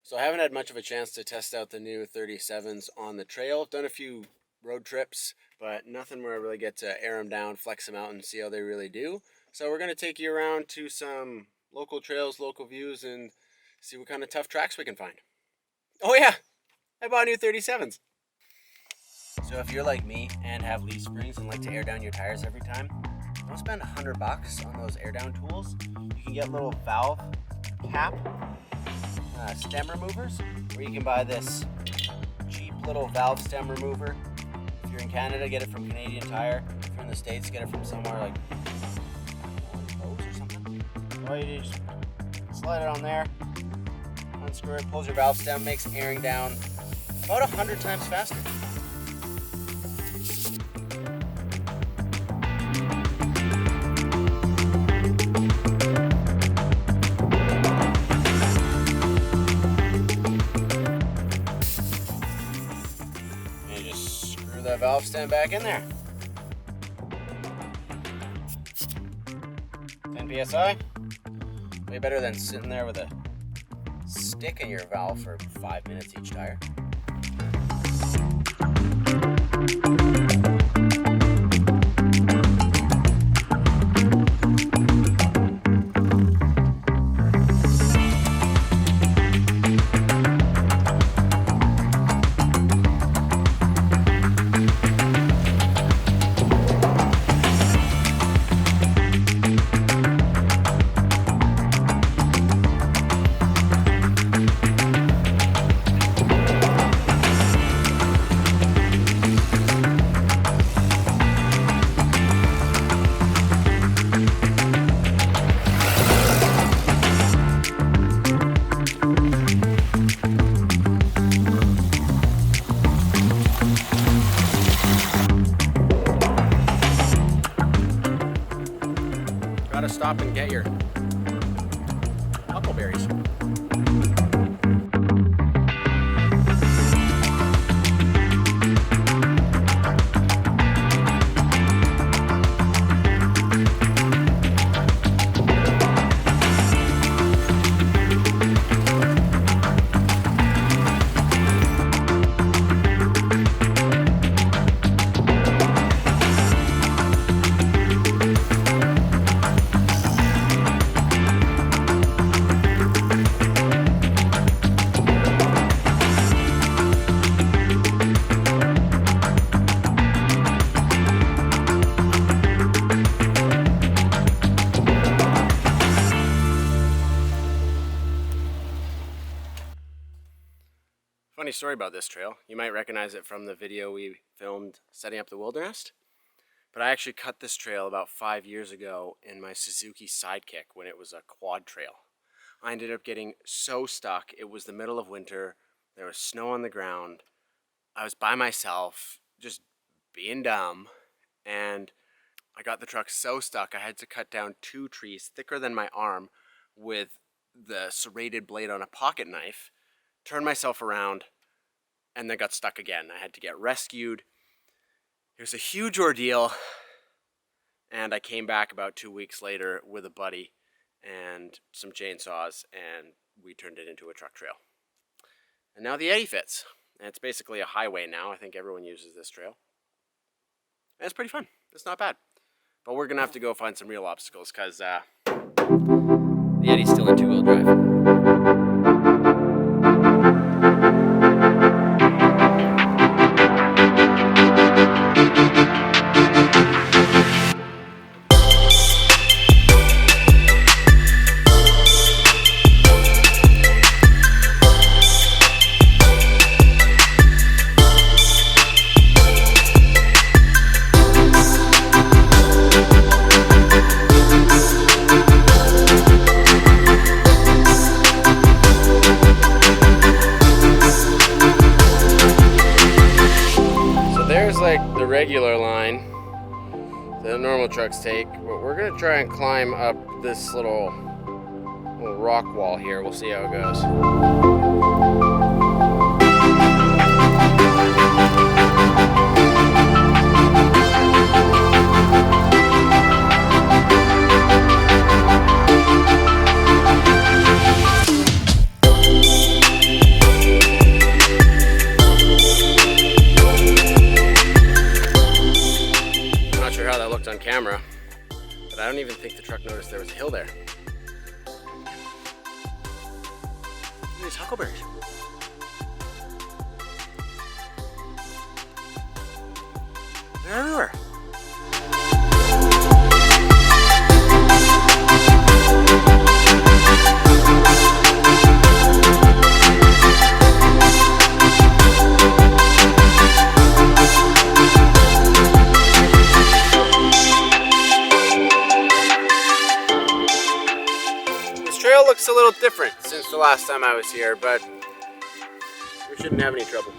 So I haven't had much of a chance to test out the new 37s on the trail. I've done a few road trips, but nothing where I really get to air them down, flex them out, and see how they really do. So we're going to take you around to some local trails, local views, and see what kind of tough tracks we can find. Oh yeah, I bought new 37s. So if you're like me and have leaf springs and like to air down your tires every time, don't spend $100 on those air down tools. You can get little valve cap stem removers, or you can buy this cheap little valve stem remover. If you're in Canada, get it from Canadian Tire. If you're in the States, get it from somewhere like Lowe's or something. All you do is just slide it on there, unscrew it, pulls your valve stem, makes airing down about 100 times faster. The valve stem back in there. 10 psi. Way better than sitting there with a stick in your valve for 5 minutes each tire. Gotta stop and get your huckleberries. Funny story about this trail. You might recognize it from the video we filmed setting up the wilderness. But I actually cut this trail about 5 years ago in my Suzuki Sidekick when it was a quad trail. I ended up getting so stuck. It was the middle of winter. There was snow on the ground. I was by myself, just being dumb. And I got the truck so stuck I had to cut down 2 trees thicker than my arm with the serrated blade on a pocket knife, turned myself around, and then got stuck again. I had to get rescued. It was a huge ordeal, and I came back about 2 weeks later with a buddy and some chainsaws, and we turned it into a truck trail. And now the Eddy fits. And it's basically a highway now. I think everyone uses this trail. And it's pretty fun. It's not bad. But we're going to have to go find some real obstacles because the Eddy's still in 2-wheel drive. Like the regular line that normal trucks take, but we're gonna try and climb up this little rock wall here. We'll see how it goes. these huckleberries. They're everywhere. This trail looks a little different since the last time I was here, but we shouldn't have any trouble.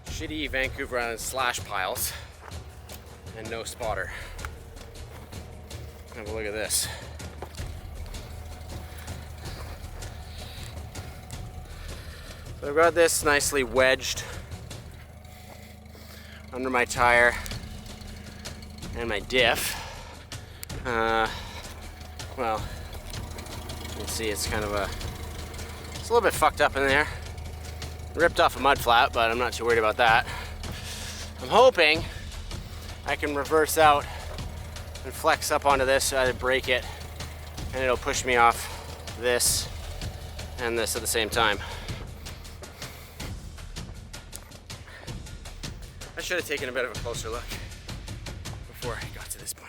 Shitty Vancouver Island slash piles and no spotter. Have a look at this. So I've got this nicely wedged under my tire and my diff. Well, you can see it's kind of it's a little bit fucked up in there. Ripped off a mud flat, but I'm not too worried about that. I'm hoping I can reverse out and flex up onto this so I break it, and it'll push me off this and this at the same time. I should have taken a bit of a closer look before I got to this point.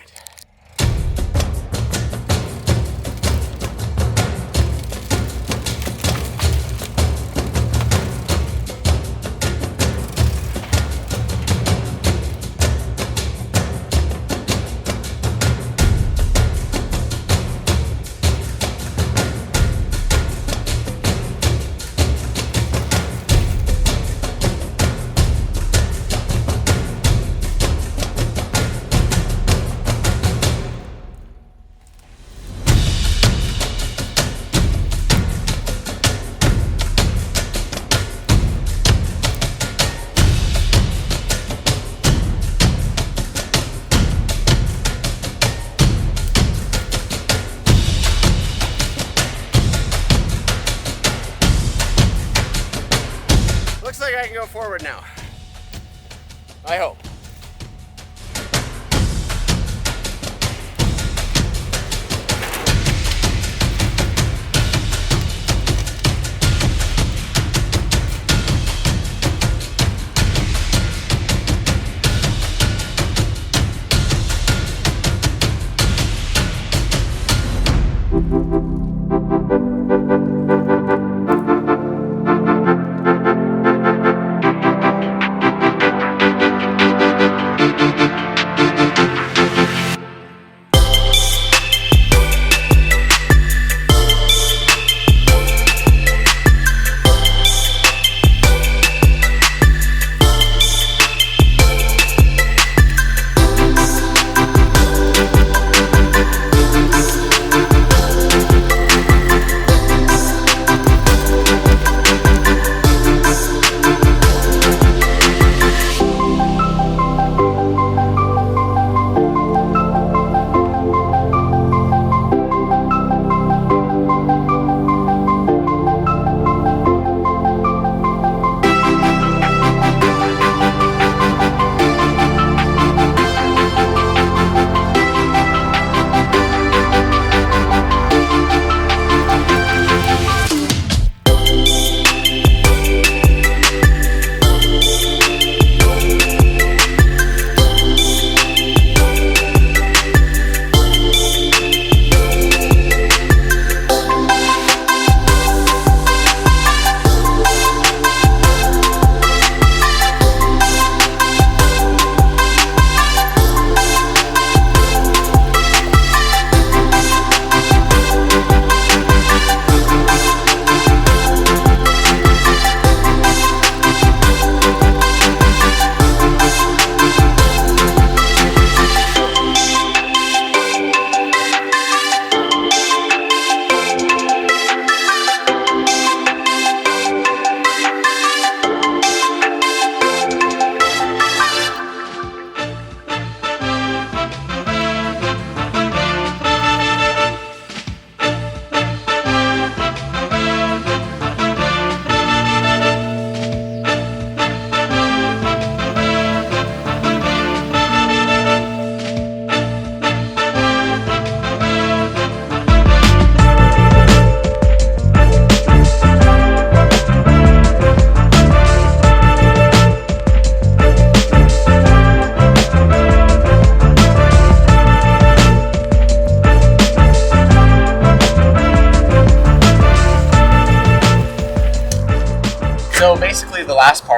Looks like I can go forward now. I hope.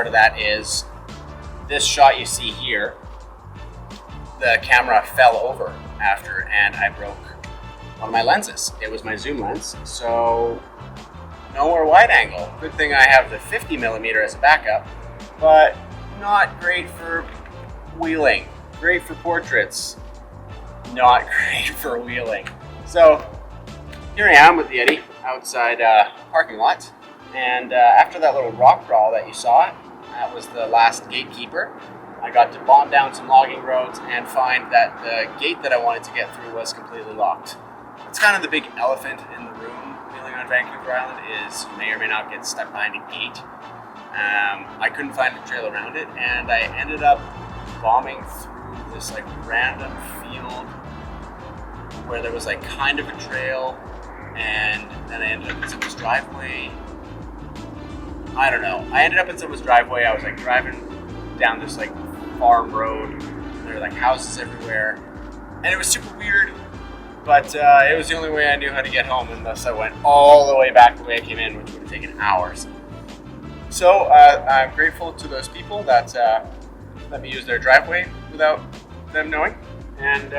part of that is this shot you see here, the camera fell over after and I broke one of my lenses. It was my zoom lens, so no more wide angle. Good thing I have the 50mm as a backup, but not great for wheeling. Great for portraits, not great for wheeling. So here I am with the Yeti outside parking lot, and after that little rock crawl that you saw, that was the last gatekeeper. I got to bomb down some logging roads and find that the gate that I wanted to get through was completely locked. It's kind of the big elephant in the room wheeling on Vancouver Island is you may or may not get stuck behind a gate. I couldn't find a trail around it, and I ended up bombing through this like random field where there was like kind of a trail, and then I ended up in someone's driveway. I don't know. I ended up in someone's driveway. I was like driving down this like farm road. There were like houses everywhere, and it was super weird. But it was the only way I knew how to get home, and thus I went all the way back the way I came in, which would have taken hours. So I'm grateful to those people that let me use their driveway without them knowing. And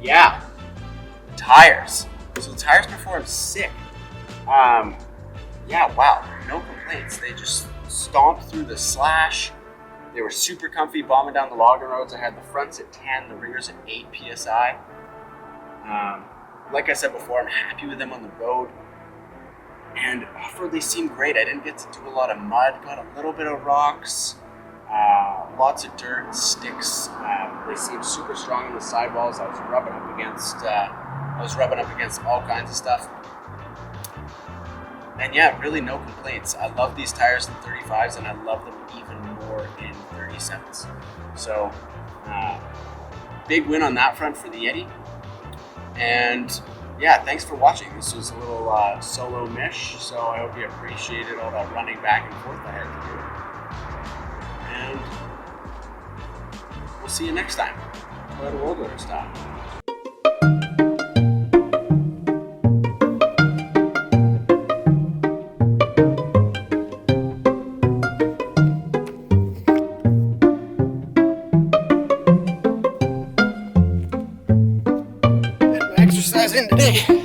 yeah, the tires. So the tires performed sick. Yeah, wow, no complaints. They just stomped through the slash. They were super comfy bombing down the logging roads. I had the fronts at 10, the rears at 8 PSI. Like I said before, I'm happy with them on the road. And off-road, they seem great. I didn't get to do a lot of mud, got a little bit of rocks, lots of dirt, sticks. They seem super strong on the sidewalls. I was rubbing up against all kinds of stuff. And yeah, really no complaints. I love these tires in 35s, and I love them even more in 37s. So, big win on that front for the Yeti. And yeah, thanks for watching. This was a little solo mish, so I hope you appreciated all that running back and forth I had to do. And we'll see you next time. Toyota World Order style. Exercise in today.